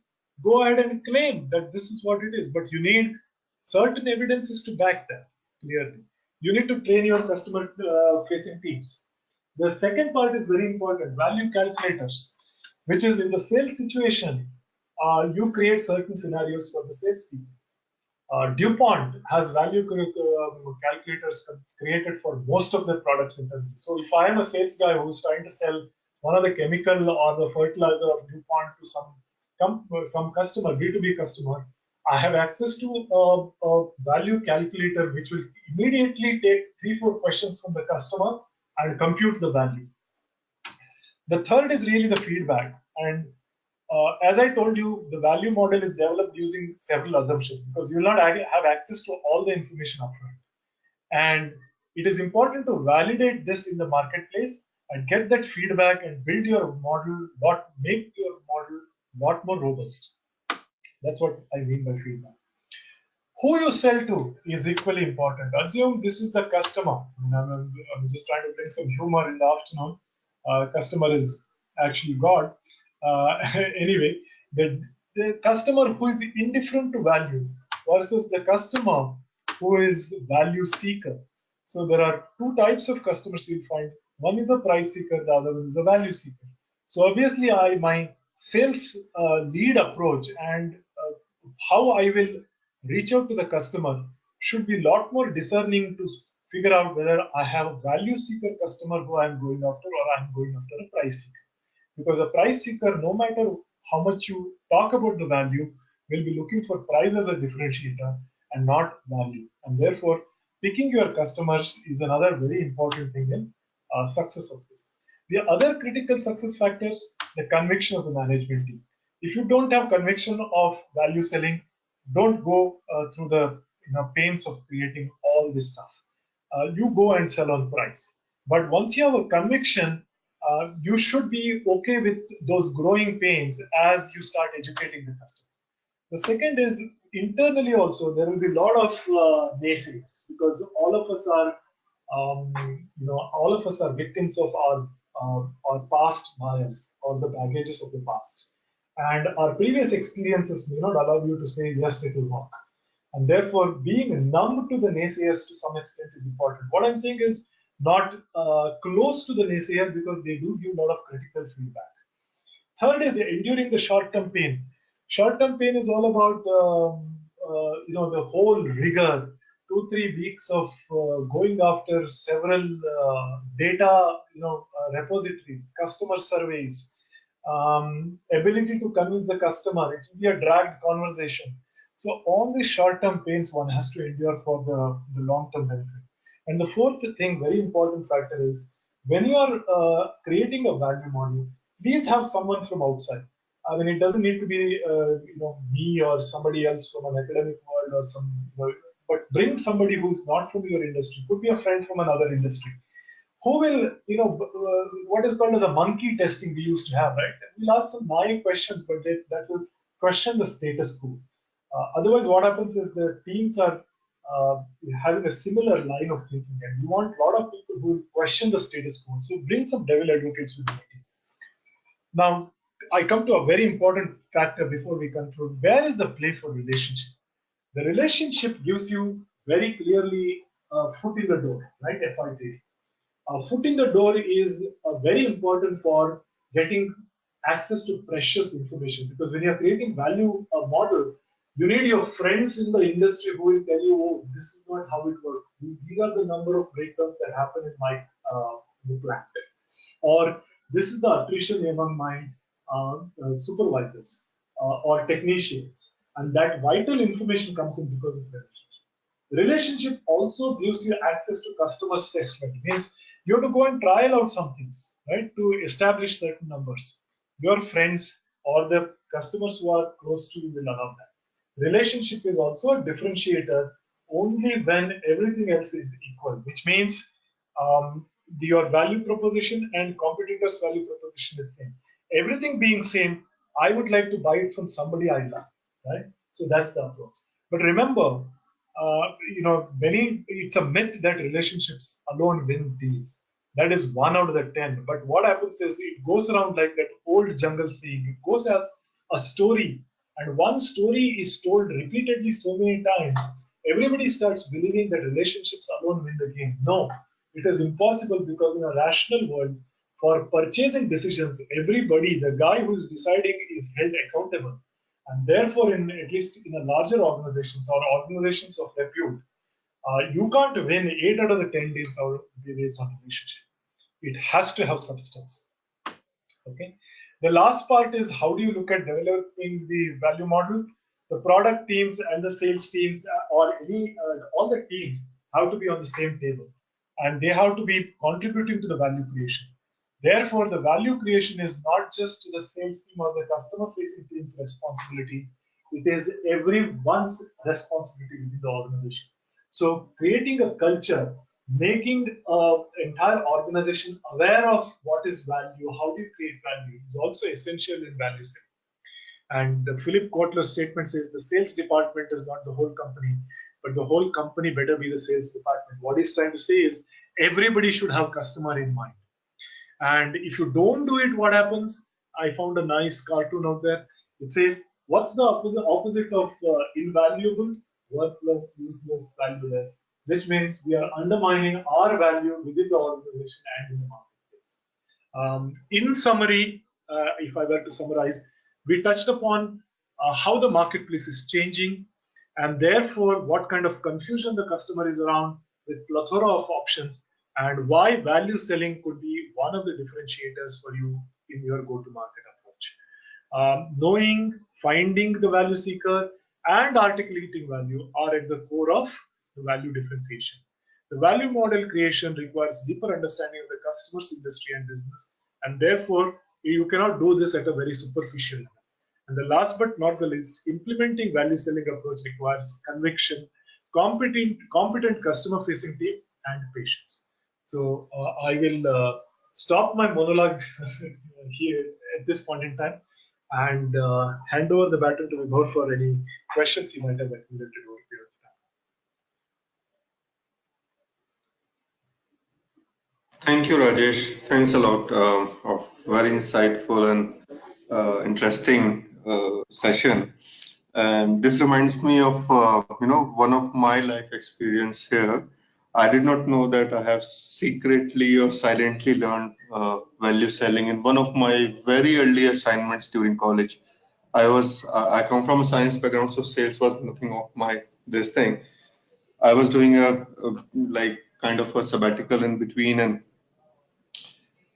go ahead and claim that this is what it is. But you need certain evidences to back that clearly. You need to train your customer facing teams. The second part is very important, value calculators, which is in the sales situation, you create certain scenarios for the salespeople. DuPont has value calculators created for most of their products internally. So if I am a sales guy who's trying to sell one of the chemical or the fertilizer of DuPont to some customer, B2B customer, I have access to a value calculator which will immediately take 3-4 questions from the customer and compute the value. The third is really the feedback. And as I told you, the value model is developed using several assumptions because you will not have access to all the information upfront. And it is important to validate this in the marketplace and get that feedback and build your model, make your model a lot more robust. That's what I mean by feedback. Who you sell to is equally important. Assume this is the customer. I'm just trying to bring some humor in the afternoon. Customer is actually God. Anyway, the customer who is indifferent to value versus the customer who is value seeker. So there are two types of customers you'll find. One is a price seeker, the other one is a value seeker. So obviously, my sales lead approach and how I will reach out to the customer should be a lot more discerning to figure out whether I have a value seeker customer who I'm going after or I'm going after a price seeker. Because a price seeker, no matter how much you talk about the value, will be looking for price as a differentiator and not value. And therefore, picking your customers is another very important thing in success of this. The other critical success factors, the conviction of the management team. If you don't have conviction of value selling, don't go through the pains of creating all this stuff. You go and sell on price. But once you have a conviction, you should be okay with those growing pains as you start educating the customer. The second is internally also there will be a lot of naysayers because all of us are victims of our past bias or the baggages of the past, and our previous experiences may not allow you to say yes, it will work, and therefore being numb to the naysayers to some extent is important. What I'm saying is not close to the naysayer because they do give a lot of critical feedback. Third is enduring the short-term pain. Short-term pain is all about the whole rigor, 2-3 weeks of going after several data repositories, customer surveys, ability to convince the customer. It will be a dragged conversation. So all these short-term pains one has to endure for the long-term benefit. And the fourth thing, very important factor is when you are creating a value model, please have someone from outside. I mean, it doesn't need to be me or somebody else from an academic world or some, but bring somebody who's not from your industry. Could be a friend from another industry, who will, what is called as a monkey testing we used to have, right? We'll ask some naive questions, but that will question the status quo. Otherwise, what happens is the teams are having a similar line of thinking, and you want a lot of people who question the status quo. So bring some devil advocates with the team. Now, I come to a very important factor before we conclude. Where is the play for relationship? The relationship gives you very clearly a foot in the door, right? FIT. A foot in the door is very important for getting access to precious information, because when you're creating value model, you need your friends in the industry who will tell you, oh, this is not how it works. These are the number of breakups that happen in my plant. Or this is the attrition among my supervisors or technicians. And that vital information comes in because of relationship. Relationship also gives you access to customers' testament. It means you have to go and trial out some things, right, to establish certain numbers. Your friends or the customers who are close to you will allow that. Relationship is also a differentiator only when everything else is equal, which means your value proposition and competitor's value proposition is same. Everything being same, I would like to buy it from somebody I love, right? So that's the approach. But remember, it's a myth that relationships alone win deals. That is 1 out of the 10. But what happens is it goes around like that old jungle saying. It goes as a story, and one story is told repeatedly so many times. Everybody starts believing that relationships alone win the game. No, it is impossible because in a rational world, for purchasing decisions, everybody, the guy who is deciding, is held accountable. And therefore, in at least in a larger organizations or organizations of repute, you can't win 8 out of the 10 deals or based on relationship. It has to have substance. Okay. The last part is how do you look at developing the value model? The product teams and the sales teams or all the teams have to be on the same table, and they have to be contributing to the value creation. Therefore, the value creation is not just the sales team or the customer facing team's responsibility. It is everyone's responsibility within the organization. So creating a culture, making entire organization aware of what is value, how do you create value, is also essential in value setting. And the Philip Kotler's statement says the sales department is not the whole company, but the whole company better be the sales department. What he's trying to say is everybody should have customer in mind. And if you don't do it, what happens? I found a nice cartoon out there. It says, what's the opposite of invaluable? Worthless, useless, valueless, which means we are undermining our value within the organization and in the marketplace. In summary, if I were to summarize, we touched upon how the marketplace is changing, and therefore what kind of confusion the customer is around with plethora of options, and why value selling could be one of the differentiators for you in your go-to-market approach. Knowing, finding the value seeker, and articulating value are at the core of the value differentiation. The value model creation requires deeper understanding of the customer's industry and business, and therefore you cannot do this at a very superficial level. And the last but not the least, implementing value selling approach requires conviction, competent customer-facing team, and patience. So I will stop my monologue here at this point in time and hand over the baton to Vibhor for any questions he might have accumulated over a period of time. Thank you, Rajesh. Thanks a lot. Of very insightful and interesting session. And this reminds me of one of my life experience here. I did not know that I have secretly or silently learned value selling in one of my very early assignments during college. I come from a science background, so sales was nothing of my this thing. I was doing a like kind of a sabbatical in between, and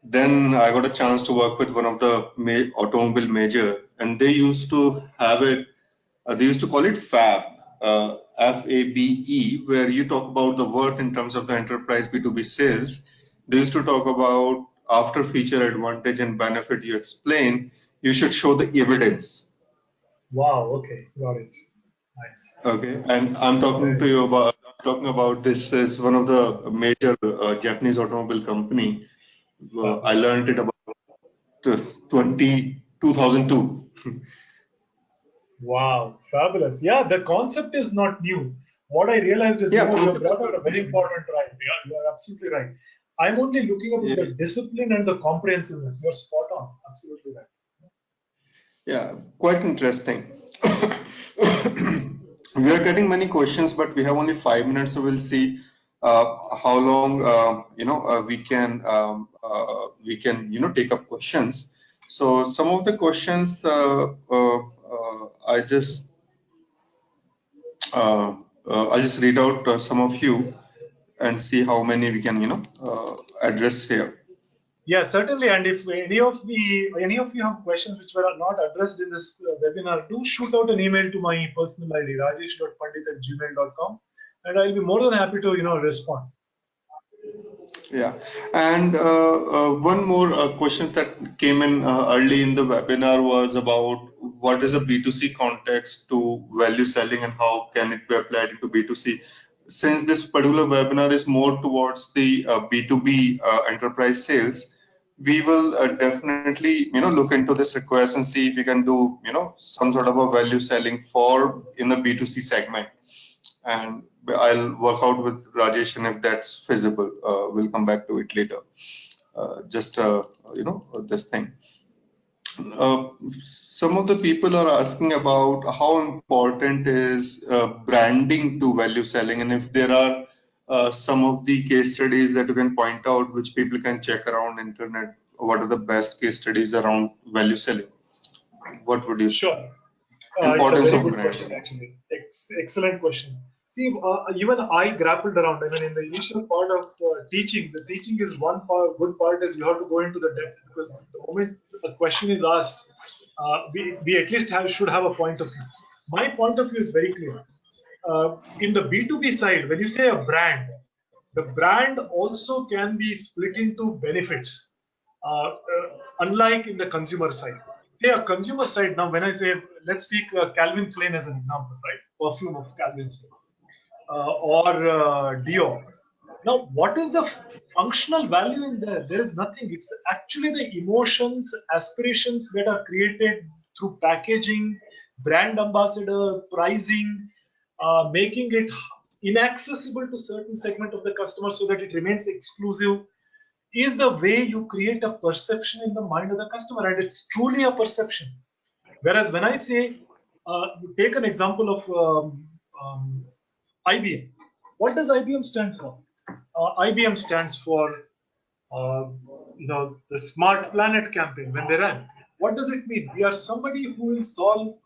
then I got a chance to work with one of the automobile major, and they used to have it. They used to call it FAB, FABE, where you talk about the worth in terms of the enterprise B2B sales. They used to talk about after feature advantage and benefit you explain, you should show the evidence. Wow. Okay. Got it. Nice. Okay, and I'm talking about this is one of the major Japanese automobile company. I learned it about 2002. Wow, fabulous. Yeah, the concept is not new. What I realized is, Yeah, you have concept is brought out a not very new. important right. You are absolutely right. I'm only looking at the Yeah, discipline and the comprehensiveness. You're spot on. Absolutely right. yeah, quite interesting. We are getting many questions, but we have only 5 minutes, so we'll see how long we can take up questions. So some of the questions I'll just read out some of you and see how many we can address here. Yeah, certainly. And if any of you have questions which were not addressed in this webinar, do shoot out an email to my personal ID, rajesh.pandit@gmail.com, and I'll be more than happy to respond. Yeah, and one more question that came in early in the webinar was about what is a B2C context to value selling and how can it be applied into B2C. since this particular webinar is more towards the B2B enterprise sales, we will definitely look into this request and see if we can do some sort of a value selling for in the B2C segment, and I'll work out with Rajesh, and if that's feasible, we'll come back to it later. Just this thing. Some of the people are asking about how important is branding to value selling, and if there are some of the case studies that you can point out which people can check around internet. What are the best case studies around value selling? What would you say? Sure. It's a Importance very of good brand. question, actually. Excellent question. See, even I grappled around. I mean, in the initial part of teaching, the teaching is one part. Good part is you have to go into the depth, because the moment a question is asked, we at least should have a point of view. My point of view is very clear. In the B2B side, when you say a brand, the brand also can be split into benefits, unlike in the consumer side. Say a consumer side, now when I say, let's take Calvin Klein as an example, right? Perfume of Calvin Klein, or Dior. Now, what is the functional value in there? There is nothing. It's actually the emotions, aspirations that are created through packaging, brand ambassador, pricing, making it inaccessible to certain segment of the customer so that it remains exclusive, is the way you create a perception in the mind of the customer, and it's truly a perception. Whereas when I say, take an example of IBM. What does IBM stand for? IBM stands for, the Smart Planet campaign when they ran. What does it mean? We are somebody who will solve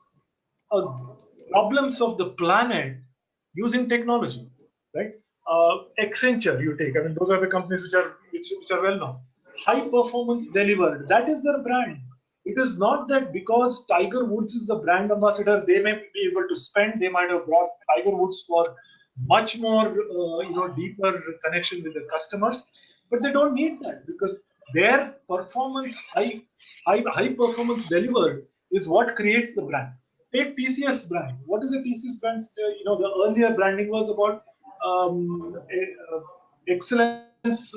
problems of the planet using technology, right? Accenture, you take. I mean, those are the companies which are well known. High performance delivered. That is their brand. It is not that because Tiger Woods is the brand ambassador, they may be able to spend. They might have brought Tiger Woods for much more, deeper connection with the customers, but they don't need that, because their performance, high performance delivered, is what creates the brand. Take TCS brand. What is a TCS brand? The earlier branding was about excellence.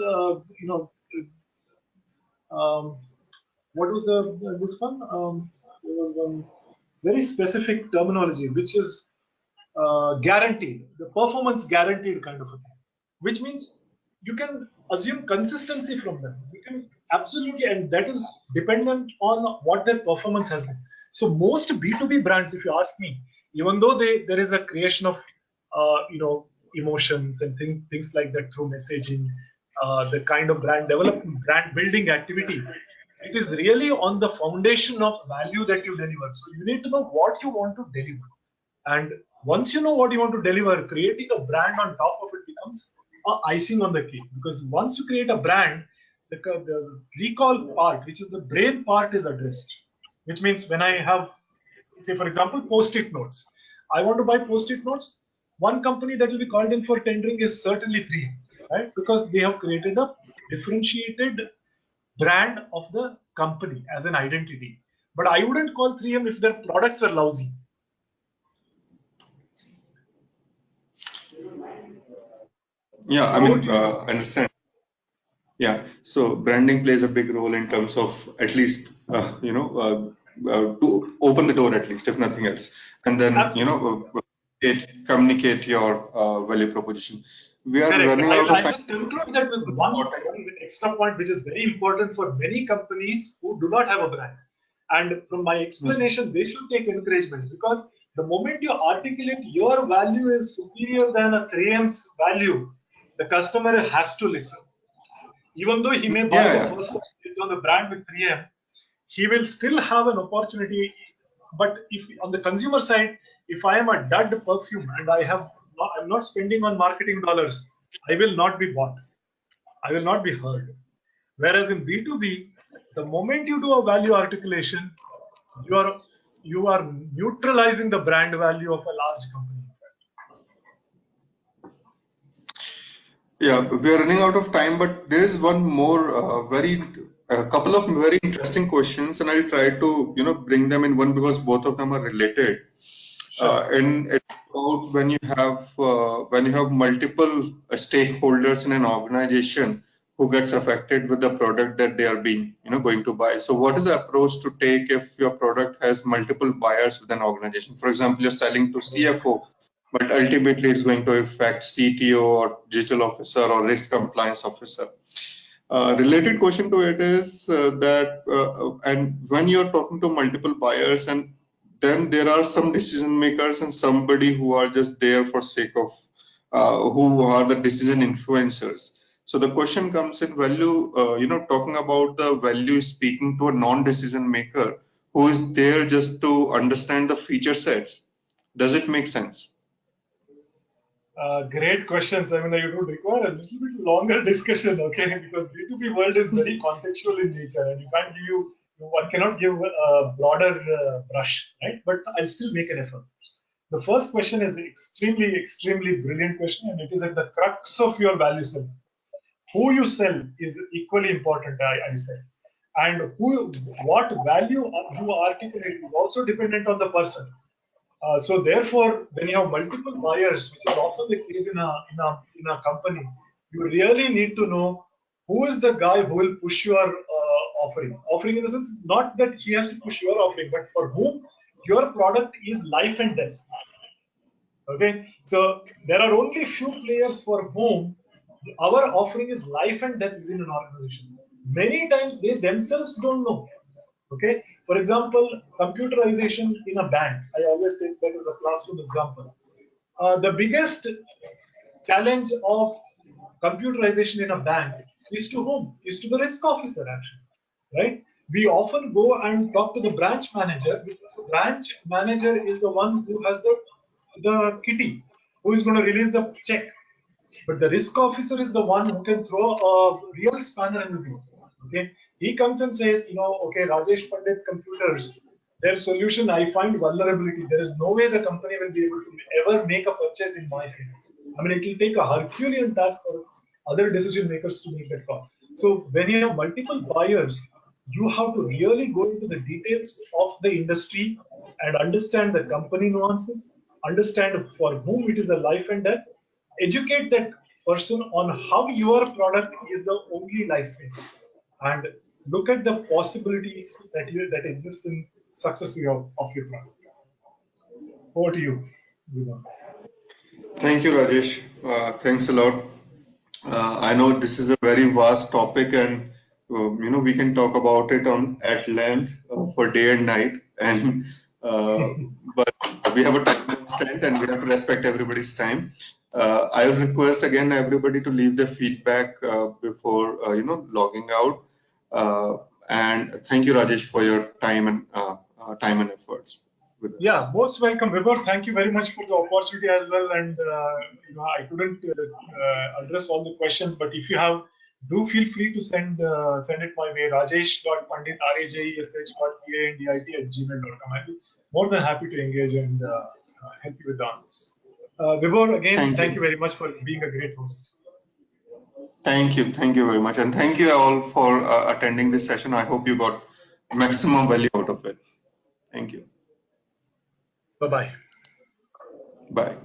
What was this one? There was one very specific terminology, which is guaranteed, the performance guaranteed kind of a thing, which means you can assume consistency from them. You can absolutely, and that is dependent on what their performance has been. So most B2B brands, if you ask me, even though there is a creation of emotions and things like that through messaging, the kind of brand development, brand building activities, it is really on the foundation of value that you deliver. So you need to know what you want to deliver. And once you know what you want to deliver, creating a brand on top of it becomes icing on the cake. Because once you create a brand, the recall part, which is the brain part, is addressed. Which means when I have, say for example, post-it notes, I want to buy post-it notes. One company that will be called in for tendering is certainly 3M, right? Because they have created a differentiated brand of the company as an identity. But I wouldn't call 3M if their products were lousy. Yeah, I mean, understand. Yeah, so branding plays a big role in terms of at least to open the door at least, if nothing else, and then communicate your value proposition. We are Correct. running out of I'll time. just conclude that with one extra point, which is very important for many companies who do not have a brand. And from my explanation, they should take encouragement, because the moment you articulate your value is superior than a 3M's value, the customer has to listen. Even though he may buy the first on the brand with 3M, he will still have an opportunity. But if on the consumer side, if I am a dud perfume and I'm not spending on marketing dollars, I will not be bought. I will not be heard. Whereas in B2B, the moment you do a value articulation, you are neutralizing the brand value of a large company. Yeah, we are running out of time, but there is one more a couple of very interesting questions, and I'll try to bring them in one because both of them are related. And it's about when you have multiple stakeholders in an organization who gets affected with the product that they are being going to buy. So what is the approach to take if your product has multiple buyers within an organization? For example, you're selling to CFO, but ultimately it's going to affect CTO or digital officer or risk compliance officer. Related question to it is and when you're talking to multiple buyers, and then there are some decision makers and somebody who are just there for sake of who are the decision influencers. So the question comes in value, talking about the value speaking to a non-decision maker who is there just to understand the feature sets. Does it make sense? Great questions. I mean, you would require a little bit longer discussion, okay? Because B2B world is very contextual in nature, and one cannot give a broader brush, right? But I'll still make an effort. The first question is extremely, extremely brilliant question, and it is at the crux of your value selling. Who you sell is equally important, I say, and what value you articulate is also dependent on the person. So therefore, when you have multiple buyers, which is often the case in a company, you really need to know who is the guy who will push your offering. Offering in the sense, not that he has to push your offering, but for whom your product is life and death. Okay, so there are only few players for whom our offering is life and death within an organization. Many times they themselves don't know. Okay, for example, computerization in a bank. I always take that as a classroom example. The biggest challenge of computerization in a bank is to whom? Is to the risk officer, actually, right? We often go and talk to the branch manager because the branch manager is the one who has the kitty, who is going to release the check. But the risk officer is the one who can throw a real spanner in the wheel. Okay, he comes and says, okay, Rajesh Pandit computers, their solution, I find vulnerability. There is no way the company will be able to ever make a purchase in my favor. I mean, it will take a Herculean task for other decision makers to make that call. So when you have multiple buyers, you have to really go into the details of the industry and understand the company nuances, understand for whom it is a life and death, educate that person on how your product is the only lifesaver, and look at the possibilities that exist in success of your product. Over to you, Vivek. Thank you, Rajesh. Thanks a lot. I know this is a very vast topic, and we can talk about it at length for day and night. And but we have a time constraint, and we have to respect everybody's time. I will request again everybody to leave their feedback before logging out. And thank you, Rajesh, for your time and efforts with us. Yeah, most welcome, Vibhor. Thank you very much for the opportunity as well. And I couldn't address all the questions, but if you have, do feel free to send it my way. Rajesh.Pandit, RAJESH.PANDIT@gmail.com. I'll be more than happy to engage and help you with the answers. Vibhor, again, thank you very much for being a great host. Thank you very much, and thank you all for attending this session. I hope you got maximum value out of it. Thank you. Bye-bye. Bye.